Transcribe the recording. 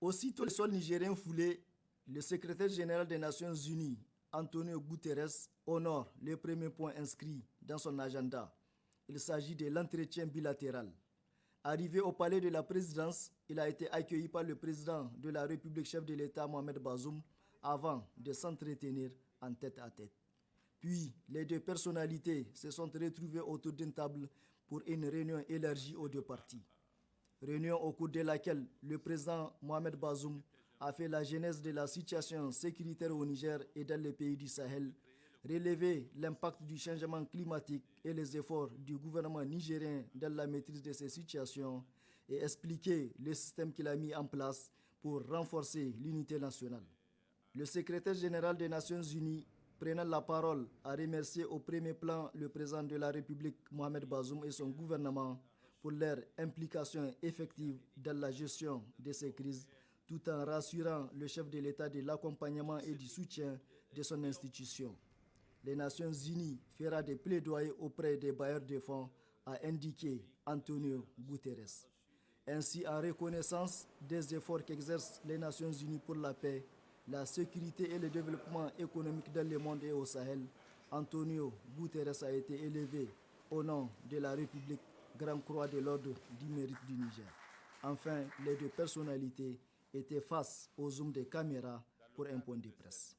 Aussitôt le sol nigérien foulé, le secrétaire général des Nations Unies, Antonio Guterres, honore le premier point inscrit dans son agenda. Il s'agit de l'entretien bilatéral. Arrivé au palais de la présidence, il a été accueilli par le président de la République, chef de l'État Mohamed Bazoum, avant de s'entretenir en tête à tête. Puis, les deux personnalités se sont retrouvées autour d'une table pour une réunion élargie aux deux parties. Réunion au cours de laquelle le président Mohamed Bazoum a fait la genèse de la situation sécuritaire au Niger et dans les pays du Sahel, relevé l'impact du changement climatique et les efforts du gouvernement nigérien dans la maîtrise de ces situations et expliqué le système qu'il a mis en place pour renforcer l'unité nationale. Le secrétaire général des Nations Unies, prenant la parole, a remercié au premier plan le président de la République Mohamed Bazoum et son gouvernement pour leur implication effective dans la gestion de ces crises, tout en rassurant le chef de l'État de l'accompagnement et du soutien de son institution. Les Nations Unies fera des plaidoyers auprès des bailleurs de fonds, a indiqué Antonio Guterres. Ainsi, en reconnaissance des efforts qu'exercent les Nations Unies pour la paix, la sécurité et le développement économique dans le monde et au Sahel, Antonio Guterres a été élevé au nom de la République Grand Croix de l'Ordre du Mérite du Niger. Enfin, les deux personnalités étaient face au zoom des caméras pour un point de presse.